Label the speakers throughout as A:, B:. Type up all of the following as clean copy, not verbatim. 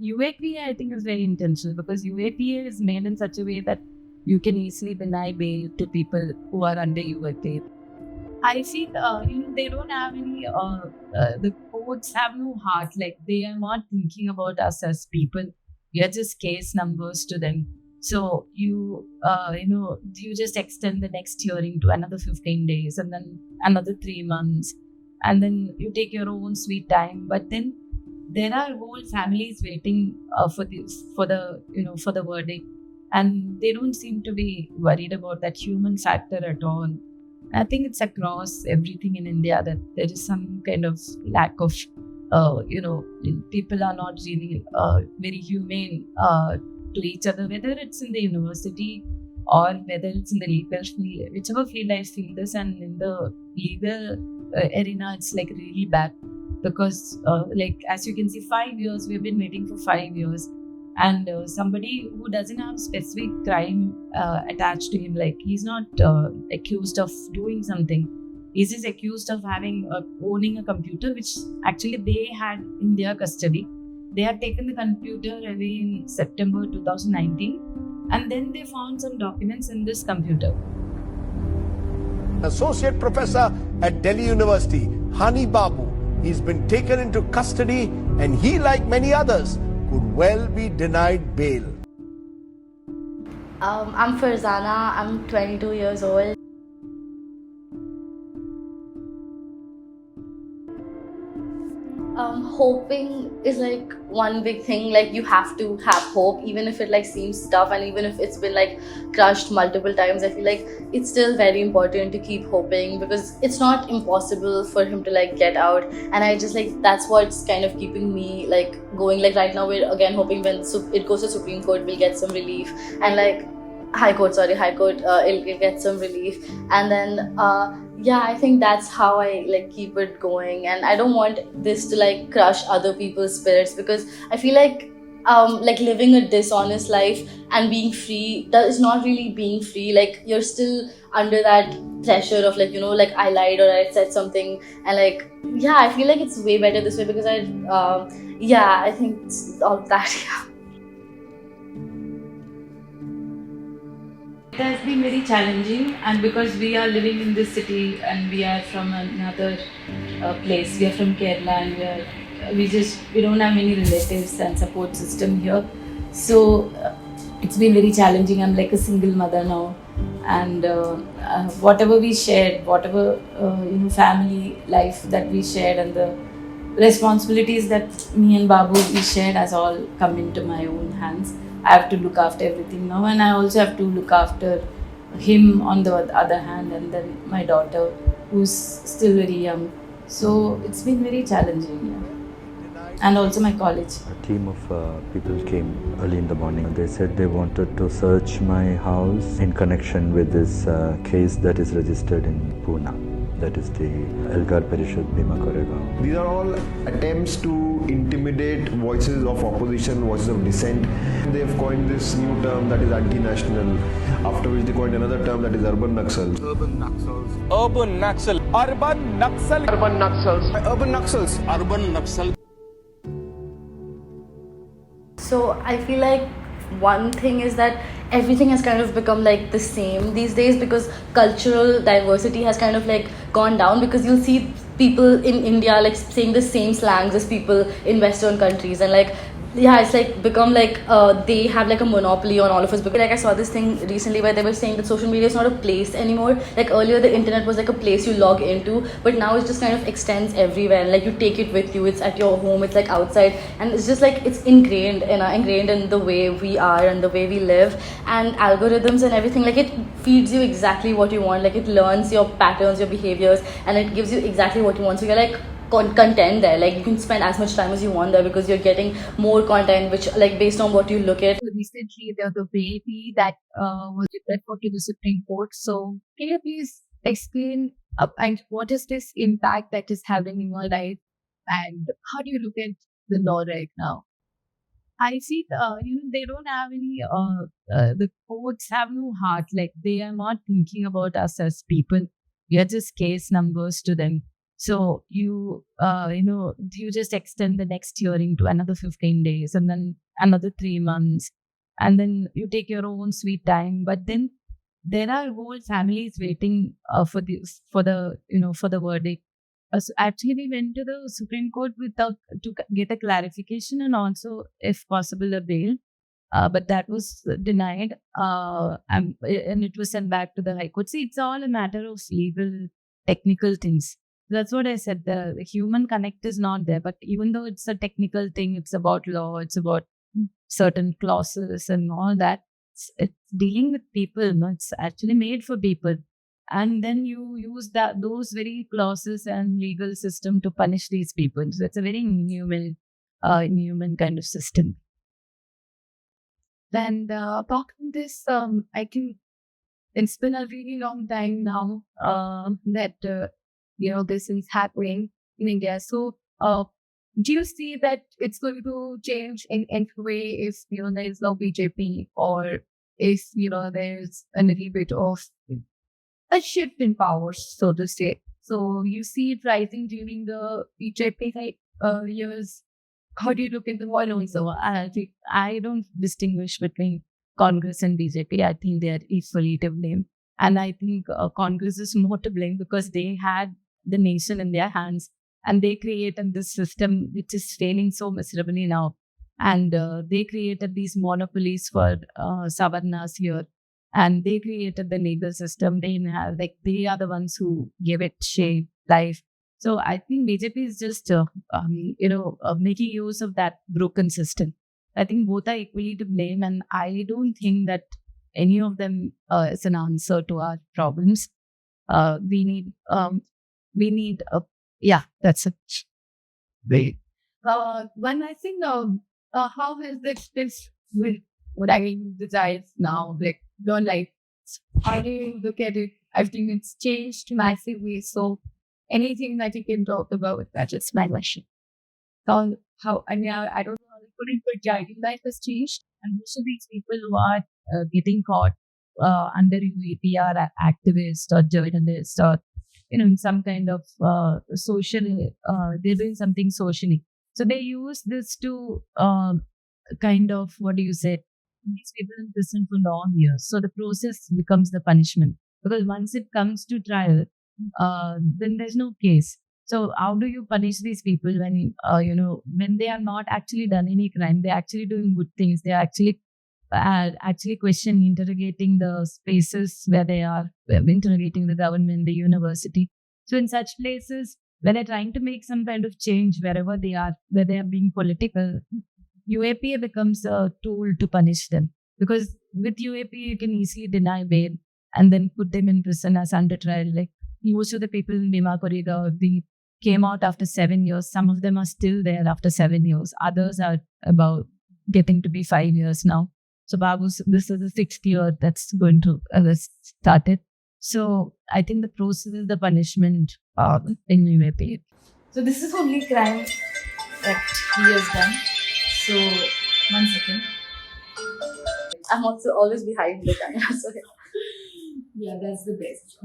A: UAPA, I think, is very intentional because UAPA is made in such a way that you can easily deny bail to people who are under UAPA. I feel, they don't have any, the courts have no heart. Like, they are not thinking about us as people. We are just case numbers to them. So you just extend the next hearing to another 15 days and then another 3 months. And then you take your own sweet time. But then there are whole families waiting for the verdict. And they don't seem to be worried about that human factor at all. I think it's across everything in India that there is some kind of lack of, people are not really very humane to each other, whether it's in the university or whether it's in the legal field, whichever field I feel this, and in the legal arena, it's like really bad because, as you can see, 5 years, we've been waiting for 5 years. And somebody who doesn't have specific crime attached to him, like he's not accused of doing something, he's just accused of owning a computer which actually they had in their custody. They had taken the computer away in September 2019, and then they found some documents in this computer.
B: Associate Professor at Delhi University, Hany Babu, he's been taken into custody and he, like many others, could well be denied bail.
C: I'm Farzana, I'm 22 years old. Hoping is like one big thing. Like you have to have hope, even if it like seems tough and even if it's been like crushed multiple times. I feel like it's still very important to keep hoping because it's not impossible for him to like get out. And I just like that's what's kind of keeping me like going. Like right now we're again hoping when it goes to Supreme Court we'll get some relief, and like High Court it'll get some relief, and then I think that's how I like keep it going. And I don't want this to like crush other people's spirits because I feel like living a dishonest life and being free, that is not really being free. Like you're still under that pressure of like I lied or I said something, and like I feel like it's way better this way because I think it's all that.
A: It has been very challenging, and because we are living in this city and we are from another place, we are from Kerala, and we don't have many relatives and support system here. So it's been very challenging. I'm like a single mother now, and whatever we shared, family life that we shared, and the responsibilities that me and Babu we shared has all come into my own hands. I have to look after everything now, and I also have to look after him on the other hand, and then my daughter who's still very young. So it's been very challenging, and also my college.
D: A team of people came early in the morning. They said they wanted to search my house in connection with this case that is registered in Pune. That is the Elgar Parishad, Bhima Koregaon.
E: These are all attempts to intimidate voices of opposition, voices of dissent. They have coined this new term that is anti-national, after which they coined another term that is urban naxals.
F: Urban naxals. Urban naxal. Urban naxal.
E: Urban naxals.
F: Urban naxals. Urban naxal.
C: So I feel like one thing is that everything has kind of become like the same these days because cultural diversity has kind of like gone down, because you'll see people in India like saying the same slangs as people in Western countries, and like it's like become like they have like a monopoly on all of us. Because like I saw this thing recently where they were saying that social media is not a place anymore. Like earlier the internet was like a place you log into, but now it just kind of extends everywhere. Like you take it with you, it's at your home, it's like outside, and it's just like it's ingrained in the way we are and the way we live. And algorithms and everything, like it feeds you exactly what you want. Like it learns your patterns, your behaviors, and it gives you exactly what you want. So you're like content there, like you can spend as much time as you want there because you're getting more content which like based on what you look at.
A: Recently the baby that was referred to the Supreme Court. So can you please explain and what is this impact that is having in your life, and how do you look at the law right now? I see they don't have any the courts have no heart. Like they are not thinking about us as people. We are just case numbers to them. So you just extend the next hearing to another 15 days and then another 3 months, and then you take your own sweet time. But then there are whole families waiting for the verdict. So actually, we went to the Supreme Court to get a clarification and also, if possible, a bail. But that was denied, and it was sent back to the High Court. See, it's all a matter of legal, technical things. That's what I said. The human connect is not there. But even though it's a technical thing, it's about law, it's about certain clauses and all that. It's dealing with people. No? It's actually made for people. And then you use those very clauses and legal system to punish these people. So it's a very inhuman kind of system. And apart from this, I think it's been a really long time now that this is happening in India. So do you see that it's going to change in any way if there is no BJP, or if there's a little bit of a shift in powers, so to say? So you see it rising during the BJP years. How do you look at the one also? I don't distinguish between Congress and BJP. I think they are equally to blame. And I think Congress is more to blame because they had the nation in their hands and they created this system which is failing so miserably now. And they created these monopolies for Savarnas here. And they created the legal system. They are the ones who gave it shape, life. So I think BJP is just, making use of that broken system. I think both are equally to blame, and I don't think that any of them is an answer to our problems. We need, that's it. When I think, how has this with what I desire now, don't how do you look at it? I think it's changed massively. So anything that you can talk about, that's just my question. So I don't know how to put it, but driving life has changed. And most of these people who are getting caught under UAP are activists or journalists or, in some kind of social, they're doing something socially. So they use this to these people in prison for long years. So the process becomes the punishment. Because once it comes to trial, then there's no case. So how do you punish these people when when they are not actually done any crime? They're actually doing good things. They're actually interrogating the spaces where they are, interrogating the government, the university. So in such places where they're trying to make some kind of change wherever they are, where they are being political, UAPA becomes a tool to punish them. Because with UAPA, you can easily deny bail and then put them in prison as under trial. Like most of the people in Bhima Koregaon, they came out after 7 years. Some of them are still there after 7 years. Others are about getting to be 5 years now. So this is the 6th year that's going to started. So I think the process is the punishment in UAPA. So this is only crime that he has done. So 1 second.
C: I'm also always behind the camera, so
A: Yeah, that's the best.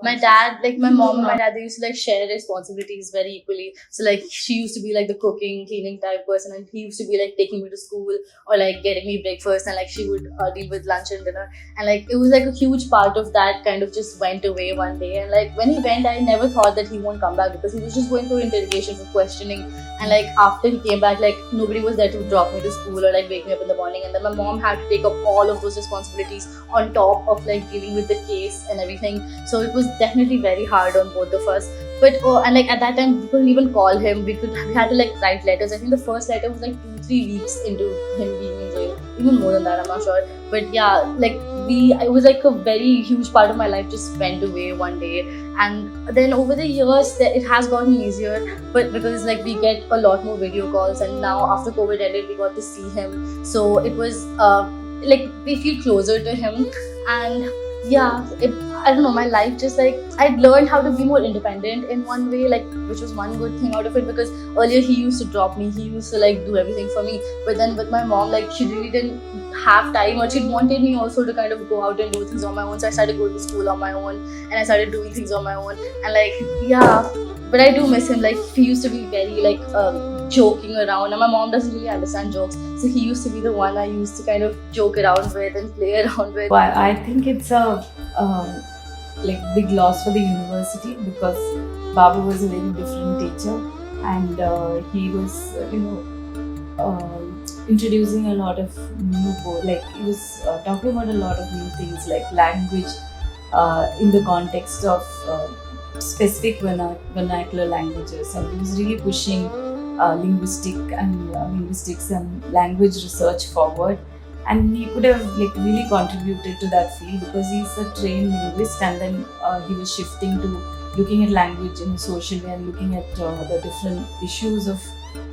C: My dad, my mom and my dad, they used to share responsibilities very equally. So she used to be the cooking, cleaning type person, and he used to be taking me to school or getting me breakfast, and she would deal with lunch and dinner. And it was a huge part of that kind of just went away one day. And when he went, I never thought that he won't come back because he was just going through interrogation for questioning. And after he came back, nobody was there to drop me to school or wake me up in the morning. And then my mom had to take up all of those responsibilities on top of dealing with the case and everything. So it was definitely very hard on both of us. But at that time we couldn't even call him. We had to write letters. I think the first letter was 2-3 weeks into him being in jail, even more than that, I'm not sure. But yeah, it was a very huge part of my life just went away one day. And then over the years it has gotten easier, but because we get a lot more video calls, and now after COVID ended we got to see him, so it was we feel closer to him. And yeah, I don't know, my life just like, I'd learned how to be more independent in one way, like, which was one good thing out of it, because earlier he used to drop me, he used to like do everything for me, but then with my mom, like, she really didn't have time, or she wanted me also to kind of go out and do things on my own, so I started going to school on my own, and I started doing things on my own, and like, yeah, but I do miss him, like, he used to be very like joking around, and my mom doesn't really understand jokes, so he used to be the one I used to kind of joke around with and play around with.
A: Well, I think it's a like big loss for the university, because Babu was a very different teacher, and he was introducing a lot of like he was talking about a lot of new things like language in the context of specific vernacular languages, and he was really pushing linguistics and language research forward. And he could have like really contributed to that field, because he's a trained linguist, and then he was shifting to looking at language in a social way and looking at the different issues of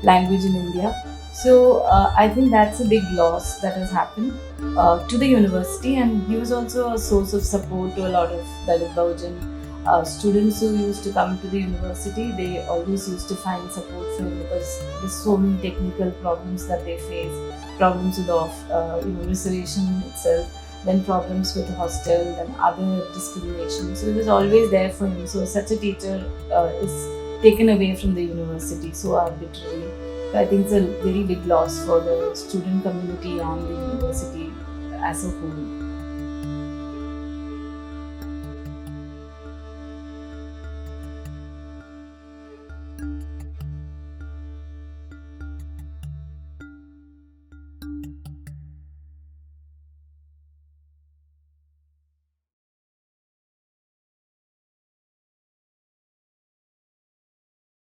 A: language in India. So I think that's a big loss that has happened to the university, and he was also a source of support to a lot of Dalit Bahujan students who used to come to the university. They always used to find support for him, because there's so many technical problems that they face, problems with reservation itself, then problems with hostel and other discrimination. So it was always there for him. So such a teacher is taken away from the university so arbitrarily. So I think it's a very big loss for the student community and the university as a whole.